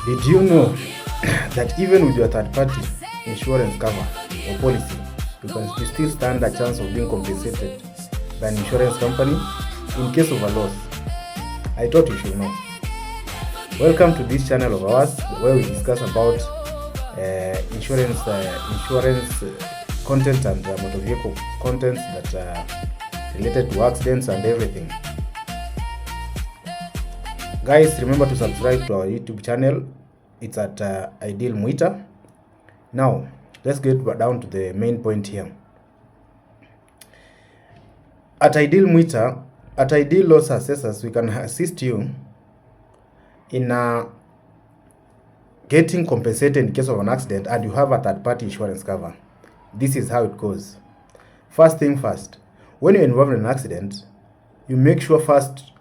Did you know that even with your third-party insurance cover or policy, you still stand a chance of being compensated by an insurance company in case of a loss? I thought you should know. Welcome to this channel of ours where we discuss about insurance content and motor vehicle contents that are related to accidents and everything. Guys, remember to subscribe to our YouTube channel. It's at Ideal Muita. Now, let's get down to the main point here. At Ideal Muita, at Ideal Loss Assessors, we can assist you in getting compensated in case of an accident and you have a third-party insurance cover. This is how it goes. First thing first, when you're involved in an accident, you make sure first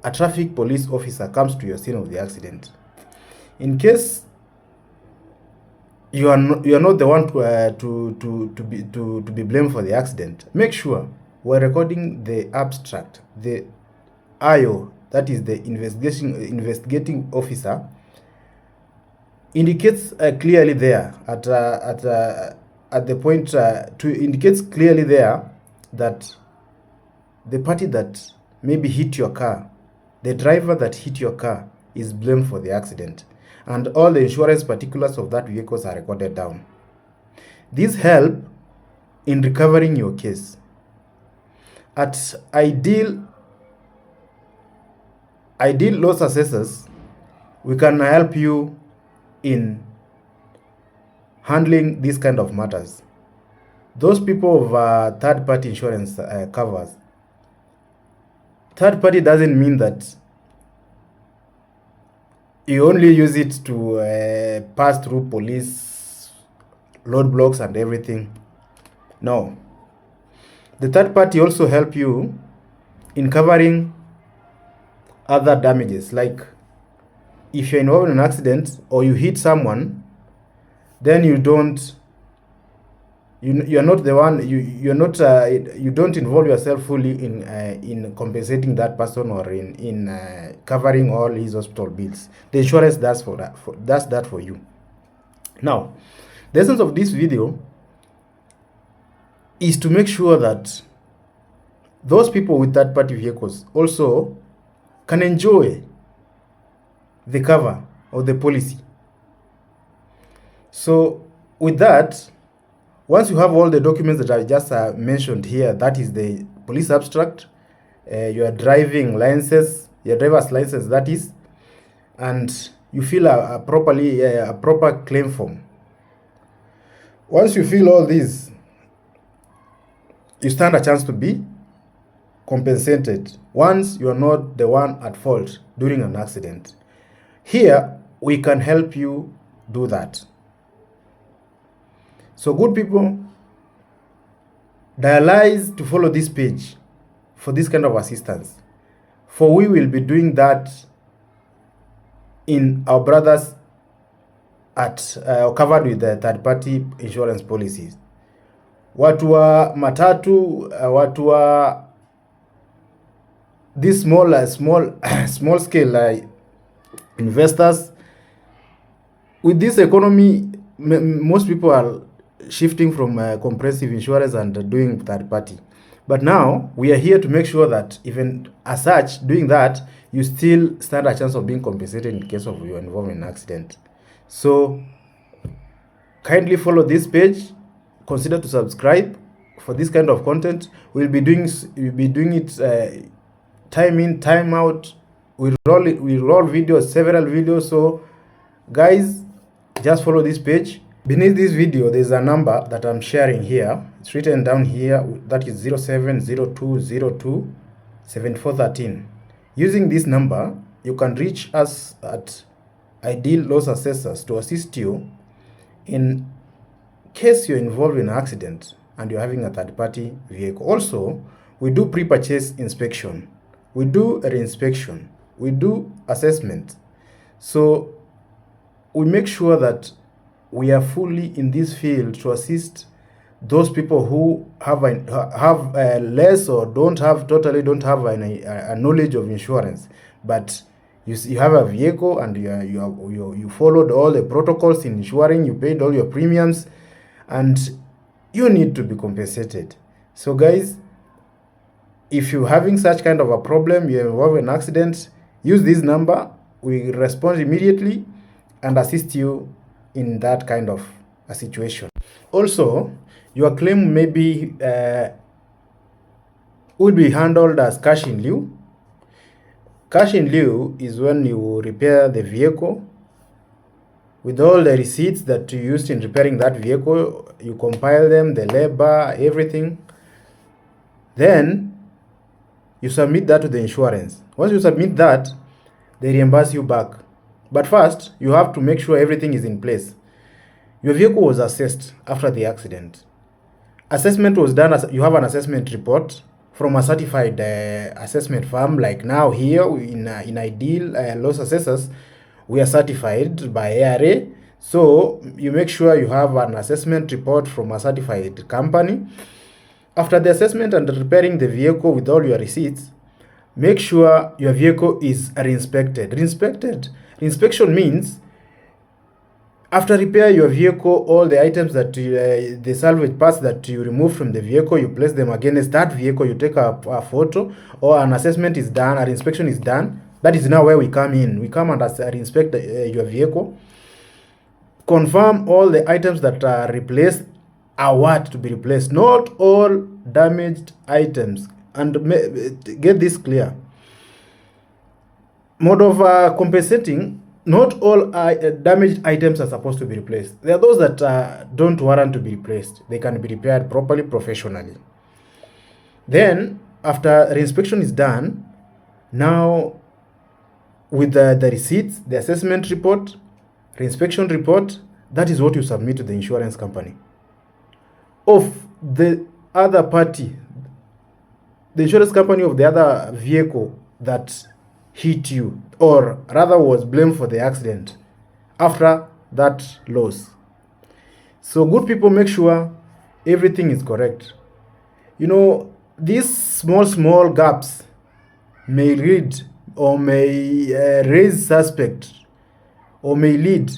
a traffic police officer comes to your scene of the accident. In case you are not the one to be blamed for the accident, make sure we're recording the abstract, the IO, that is the investigating officer, indicates clearly there at the point indicates clearly there that the party that maybe hit your car, the driver that hit your car, is blamed for the accident, and all the insurance particulars of that vehicles are recorded down. These help in recovering your case. At Ideal Loss Assessors, we can help you in handling these kind of matters. Those people of third-party insurance covers. Third party doesn't mean that you only use it to pass through police roadblocks and everything. No. The third party also help you in covering other damages, like if you're involved in an accident or you hit someone, then you're not the one, you don't involve yourself fully in compensating that person or in covering all his hospital bills. The insurance does that for you. Now, the essence of this video is to make sure that those people with third-party vehicles also can enjoy the cover or the policy. So with that, once you have all the documents that I just mentioned here, that is the police abstract, your driving license, your driver's license, that is, and you fill a proper claim form. Once you fill all these, you stand a chance to be compensated once you are not the one at fault during an accident. Here, we can help you do that. So good people, dialize to follow this page for this kind of assistance, for we will be doing that in our brothers at covered with the third-party insurance policies. Watu wa matatu, watu wa this small scale investors. With this economy, most people are shifting from comprehensive insurance and doing third party. But now we are here to make sure that even as such, doing that, you still stand a chance of being compensated in case of you involved in an accident. So kindly follow this page. Consider to subscribe for this kind of content. We'll be doing it time in, time out. We roll videos, several videos. So guys, just follow this page. Beneath this video, there's a number that I'm sharing here. It's written down here. That is 0702027413. Using this number, you can reach us at Ideal Loss Assessors to assist you in case you're involved in an accident and you're having a third-party vehicle. Also, we do pre-purchase inspection. We do reinspection. We do assessment. So we make sure that we are fully in this field to assist those people who have less or don't have a knowledge of insurance, but you have a vehicle and you followed all the protocols in insuring, you paid all your premiums, and you need to be compensated. So guys, if you're having such kind of a problem, you involve an accident, use this number. We respond immediately and assist you in that kind of a situation. Also, your claim maybe would be handled as cash in lieu. Cash in lieu is when you repair the vehicle with all the receipts that you used in repairing that vehicle. You compile them, the labor, everything. Then you submit that to the insurance. Once you submit that, they reimburse you back. But first, you have to make sure everything is in place. Your vehicle was assessed after the accident. Assessment was done, you have an assessment report from a certified assessment firm. Like now here in Ideal Loss Assessors, we are certified by ARA. So you make sure you have an assessment report from a certified company. After the assessment and repairing the vehicle with all your receipts, make sure your vehicle is re-inspected. Reinspection means after repair your vehicle, all the items that the salvage parts that you remove from the vehicle, you place them against that vehicle, you take a photo, or an assessment is done, an inspection is done. That is now where we come in. We come and inspect your vehicle, confirm all the items that are replaced are what to be replaced, not all damaged items. And get this clear. Mode of compensating, not all damaged items are supposed to be replaced. There are those that don't warrant to be replaced. They can be repaired properly, professionally. Then, after reinspection is done, now with the receipts, the assessment report, reinspection report, that is what you submit to the insurance company. Of the other party, the insurance company of the other vehicle that hit you, or rather was blamed for the accident after that loss. So good people, make sure everything is correct. You know, these small gaps may lead or may raise suspect or may lead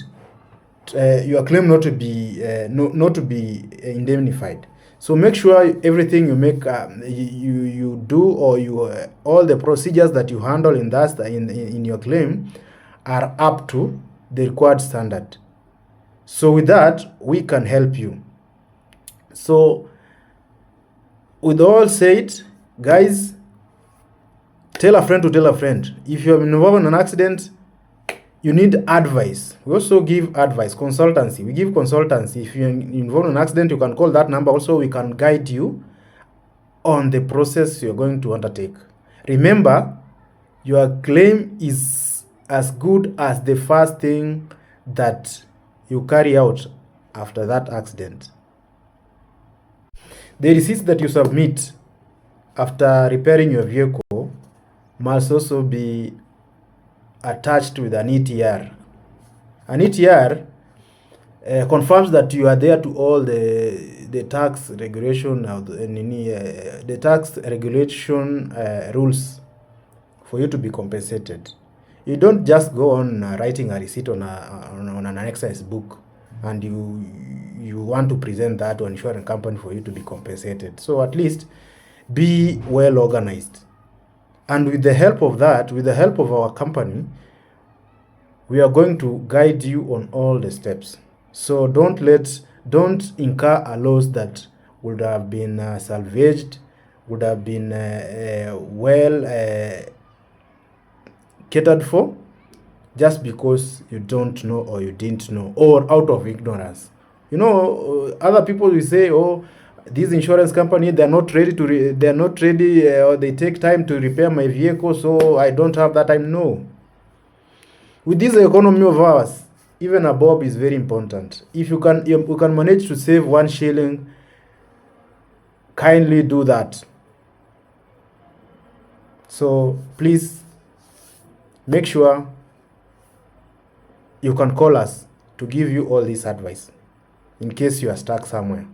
your claim not to be indemnified. So make sure everything you make you do, or you all the procedures that you handle in that in your claim are up to the required standard. So with that, we can help you. So with all said, guys, tell a friend to tell a friend. If you're involved in an accident, you need advice. We also give advice, consultancy. We give consultancy. If you're involved in an accident, you can call that number. Also, we can guide you on the process you're going to undertake. Remember, your claim is as good as the first thing that you carry out after that accident. The receipts that you submit after repairing your vehicle must also be attached with an ETR. An ETR confirms that you are there to all the tax regulation of the tax regulation rules for you to be compensated. You don't just go on writing a receipt on an exercise book and you want to present that to an insurance company for you to be compensated. So at least be well organized. And with the help of that, with the help of our company, we are going to guide you on all the steps. So don't incur a loss that would have been salvaged, would have been catered for, just because you don't know or you didn't know, or out of ignorance. You know, other people will say, oh, this insurance company, they're not ready or they take time to repair my vehicle, so I don't have that time. No. With this economy of ours, even a bob is very important. If you can manage to save 1 shilling, kindly do that. So please make sure you can call us to give you all this advice in case you are stuck somewhere.